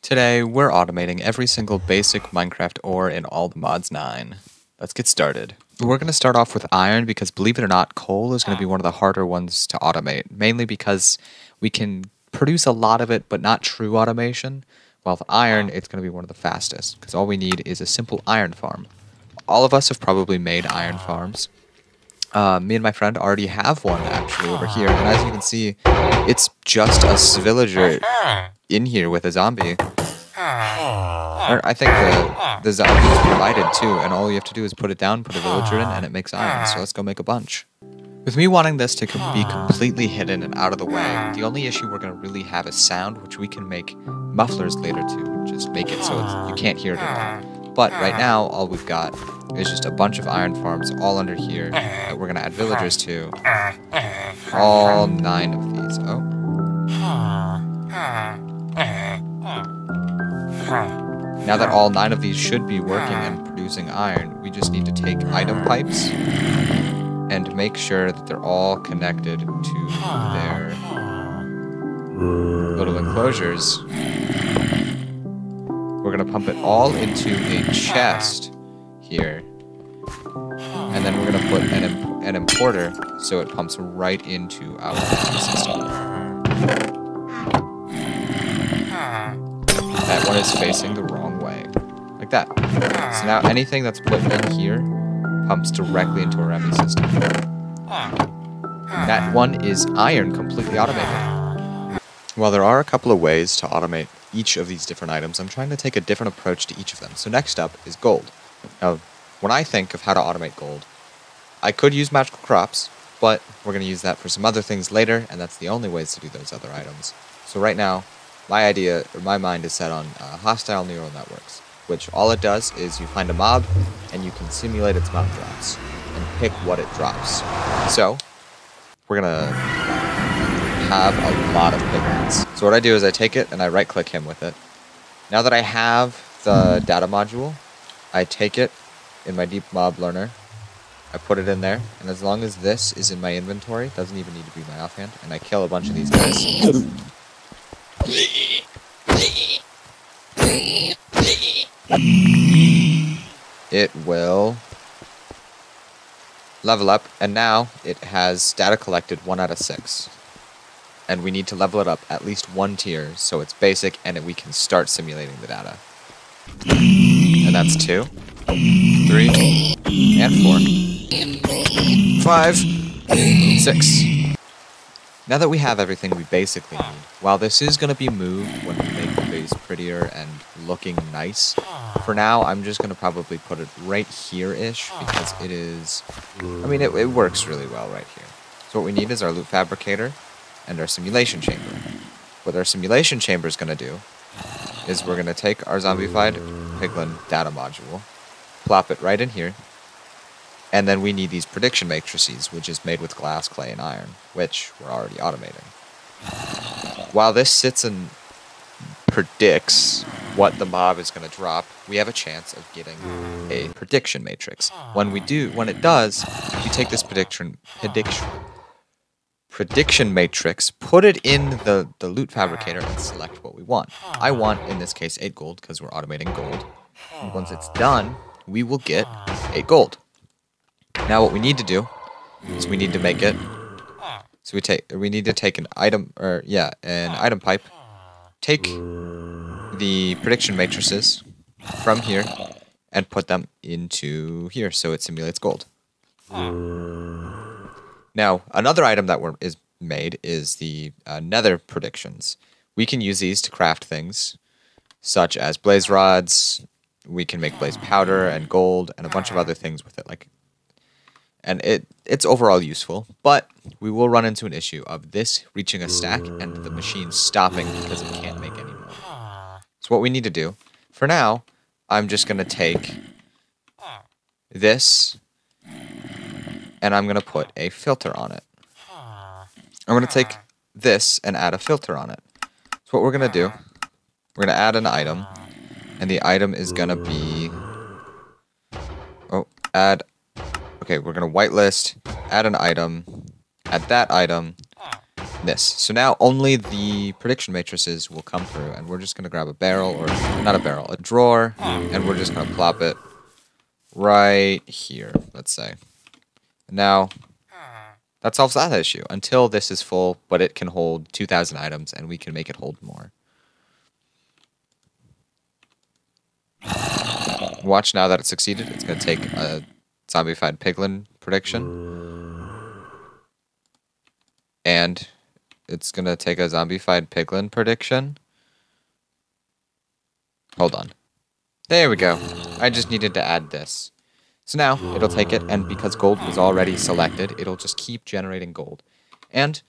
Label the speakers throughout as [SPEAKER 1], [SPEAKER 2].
[SPEAKER 1] Today, we're automating every single basic Minecraft ore in all the mods 9. Let's get started. We're going to start off with iron because, believe it or not, coal is going to be one of the harder ones to automate, mainly because we can produce a lot of it, but not true automation, while with iron, it's going to be one of the fastest, because all we need is a simple iron farm. All of us have probably made iron farms. Me and my friend already have one, actually, over here, and as you can see, it's just a villager in here with a zombie. Or I think the zombie is provided too, and all you have to do is put it down, put a villager in, and it makes iron, so let's go make a bunch. With me wanting this to be completely hidden and out of the way, the only issue we're going to really have is sound, which we can make mufflers later to just make it so you can't hear it at all. But right now, all we've got is just a bunch of iron farms all under here that we're going to add villagers to. All 9 of these. Oh. Now that all 9 of these should be working and producing iron, we just need to take item pipes and make sure that they're all connected to their little enclosures. We're going to pump it all into a chest here. And then we're going to put an importer so it pumps right into our system. That one is facing the wrong way. Like that. So now anything that's put in here pumps directly into our ME system. That one is iron completely automated. While there are a couple of ways to automate each of these different items, I'm trying to take a different approach to each of them. So next up is gold. Now, when I think of how to automate gold, I could use magical crops, but we're going to use that for some other things later, and that's the only ways to do those other items. So right now, my mind is set on hostile neural networks, which all it does is you find a mob, and you can simulate its mob drops, and pick what it drops. So, we're going to have a lot of pigments. So what I do is I take it, and I right-click him with it. Now that I have the data module, I take it in my deep mob learner, I put it in there, and as long as this is in my inventory, it doesn't even need to be my offhand, and I kill a bunch of these guys. It will level up, and now it has data collected 1 out of 6. And we need to level it up at least 1 tier, so it's basic, and we can start simulating the data. And that's 2, 3, and 4, 5, 6. Now that we have everything we basically need, while this is going to be moved when we make the base prettier and looking nice, for now I'm just going to probably put it right here-ish, because it is, I mean, it works really well right here. So what we need is our loot fabricator and our simulation chamber. What our simulation chamber is going to do is we're going to take our zombified piglin data module, plop it right in here, and then we need these prediction matrices, which is made with glass, clay, and iron, which we're already automating. While this sits and predicts what the mob is going to drop, we have a chance of getting a prediction matrix. When it does, you take this prediction matrix, put it in the loot fabricator, and select what we want. I want, in this case, 8 gold, because we're automating gold. And once it's done, we will get 8 gold. Now what we need to do is we need to make it, so we need to take an item pipe, take the prediction matrices from here, and put them into here, so it simulates gold. Now, another item that is made is the nether predictions. We can use these to craft things, such as blaze rods. We can make blaze powder and gold, and a bunch of other things with it, and it's overall useful, but we will run into an issue of this reaching a stack and the machine stopping because it can't make any more. So what we need to do, for now, I'm just going to take this, and I'm going to put a filter on it. I'm going to take this and add a filter on it. So what we're going to do, we're going to add an item, and the item is going to be, we're going to whitelist, add an item, add that item, this. So now only the prediction matrices will come through, and we're just going to grab a barrel, or not a barrel, a drawer, and we're just going to plop it right here, let's say. Now, that solves that issue until this is full, but it can hold 2,000 items, and we can make it hold more. Watch now that it succeeded. It's going to take a zombified piglin prediction. And it's going to take a zombified piglin prediction. Hold on. There we go. I just needed to add this. So now, it'll take it, and because gold was already selected, it'll just keep generating gold. And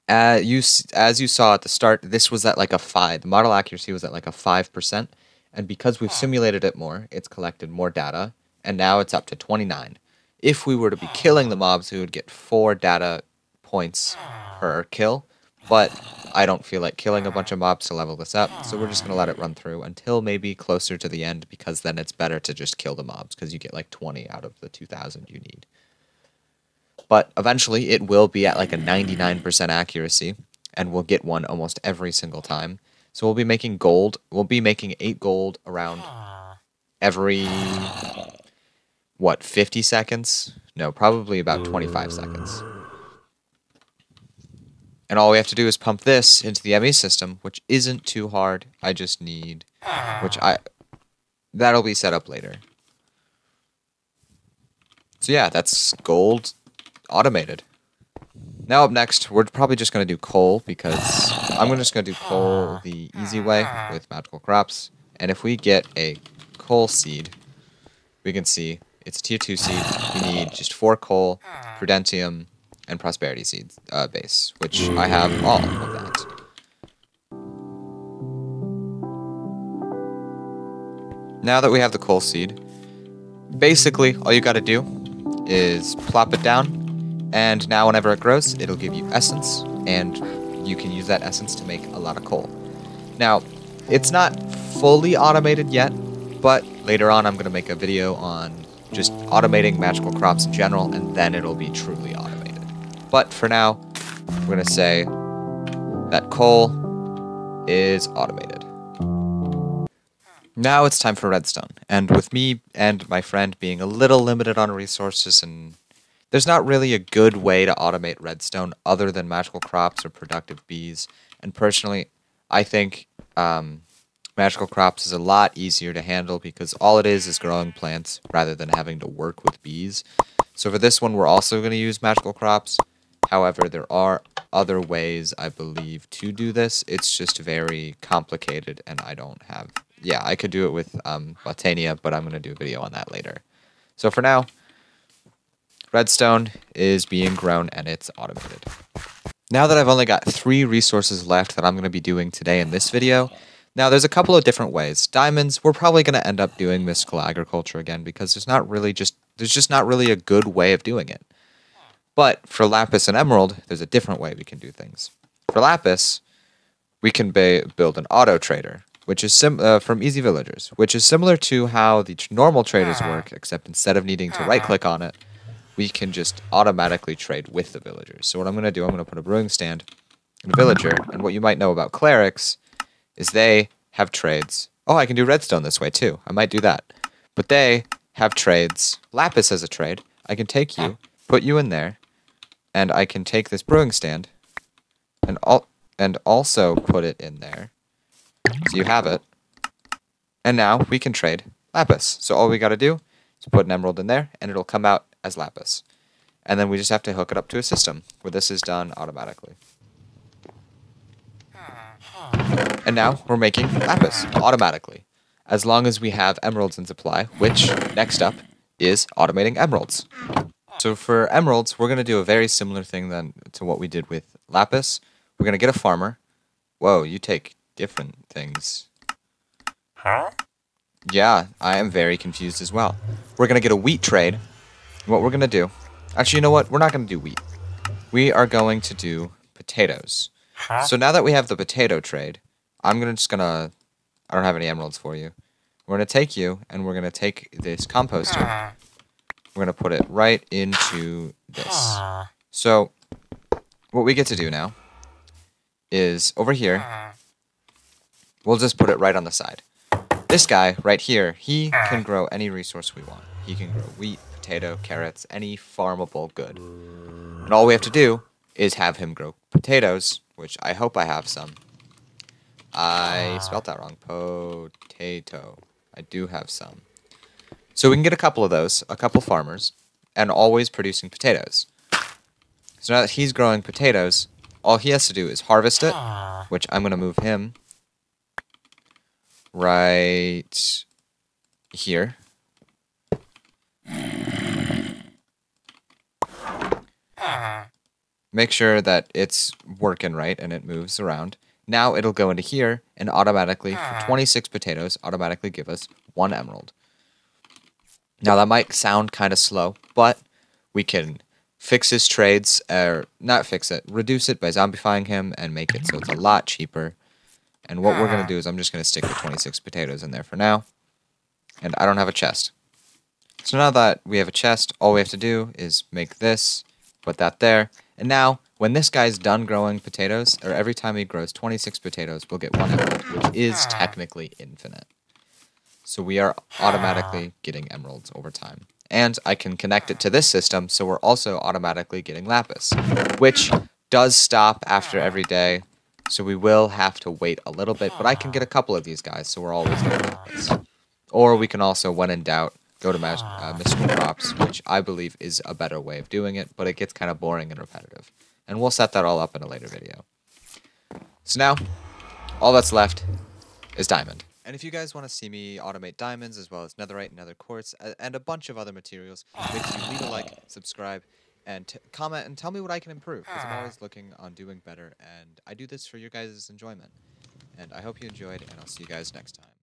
[SPEAKER 1] as you saw at the start, this was at like a 5. The model accuracy was at like a 5%. And because we've simulated it more, it's collected more data, and now it's up to 29. If we were to be killing the mobs, we would get 4 data points per kill, but I don't feel like killing a bunch of mobs to level this up, so we're just going to let it run through until maybe closer to the end, because then it's better to just kill the mobs, because you get like 20 out of the 2,000 you need. But eventually, it will be at like a 99% accuracy, and we'll get one almost every single time. So we'll be making gold. We'll be making 8 gold around every, what, 50 seconds? No, probably about 25 seconds. And all we have to do is pump this into the ME system, which isn't too hard. I just need, that'll be set up later. So yeah, that's gold automated. Now up next, we're probably just going to do coal, because I'm just going to do coal the easy way with magical crops. And if we get a coal seed, we can see it's a tier 2 seed. We need just 4 coal, prudentium, and prosperity seeds base, which I have all of that. Now that we have the coal seed, basically all you got to do is plop it down. And now whenever it grows, it'll give you essence, and you can use that essence to make a lot of coal. Now, it's not fully automated yet, but later on I'm going to make a video on just automating magical crops in general, and then it'll be truly automated. But for now, we're going to say that coal is automated. Now it's time for redstone, and with me and my friend being a little limited on resources, and there's not really a good way to automate redstone other than magical crops or productive bees. And personally, I think magical crops is a lot easier to handle, because all it is growing plants rather than having to work with bees. So for this one, we're also going to use magical crops. However, there are other ways, I believe, to do this. It's just very complicated, and I don't have... Yeah, I could do it with Botania, but I'm going to do a video on that later. So for now, redstone is being grown, and it's automated. Now that I've only got 3 resources left that I'm going to be doing today in this video, now there's a couple of different ways. Diamonds, we're probably going to end up doing mystical agriculture again, because there's just not really a good way of doing it. But for lapis and emerald, there's a different way we can do things. For lapis, we can build an auto trader, which is from Easy Villagers, which is similar to how the normal traders work, except instead of needing to right-click on it, we can just automatically trade with the villagers. So what I'm going to do, I'm going to put a brewing stand in a villager, and what you might know about clerics is they have trades. Oh, I can do redstone this way too. I might do that. But they have trades. Lapis has a trade. I can take you, put you in there, and I can take this brewing stand and also put it in there. So you have it. And now we can trade lapis. So all we got to do is put an emerald in there, and it'll come out as lapis. And then we just have to hook it up to a system where this is done automatically. And now we're making lapis automatically, as long as we have emeralds in supply, which next up is automating emeralds. So for emeralds, we're going to do a very similar thing then to what we did with lapis. We're going to get a farmer. Whoa, you take different things.
[SPEAKER 2] Huh?
[SPEAKER 1] Yeah, I am very confused as well. We're going to get a wheat trade. What we're going to do... Actually, you know what? We're not going to do wheat. We are going to do potatoes.
[SPEAKER 2] Huh?
[SPEAKER 1] So now that we have the potato trade, I'm just going to... I don't have any emeralds for you. We're going to take you, and we're going to take this composter. We're going to put it right into this. So what we get to do now is over here, we'll just put it right on the side. This guy right here, he can grow any resource we want. He can grow wheat, potato, carrots, any farmable good. And all we have to do is have him grow potatoes, which I hope I have some. I spelled that wrong. Potato. I do have some. So we can get a couple of those, a couple farmers, and always producing potatoes. So now that he's growing potatoes, all he has to do is harvest it, which I'm going to move him right here. Make sure that it's working right and it moves around. Now it'll go into here and automatically, for 26 potatoes, automatically give us 1 emerald. Now that might sound kind of slow, but we can fix his trades, or not fix it, reduce it by zombifying him and make it so it's a lot cheaper. And what we're going to do is I'm just going to stick the 26 potatoes in there for now. And I don't have a chest. So now that we have a chest, all we have to do is make this, put that there. And now, when this guy's done growing potatoes, or every time he grows 26 potatoes, we'll get 1 emerald, which is technically infinite. So we are automatically getting emeralds over time. And I can connect it to this system, so we're also automatically getting lapis, which does stop after every day. So we will have to wait a little bit, but I can get a couple of these guys, so we're always getting lapis. Or we can also, when in doubt, go to mystical crops, which I believe is a better way of doing it, but it gets kind of boring and repetitive. And we'll set that all up in a later video. So now, all that's left is diamond. And if you guys want to see me automate diamonds, as well as netherite and nether quartz, and a bunch of other materials, make sure you leave a like, subscribe, and comment, and tell me what I can improve, because I'm always looking on doing better, and I do this for your guys' enjoyment. And I hope you enjoyed, and I'll see you guys next time.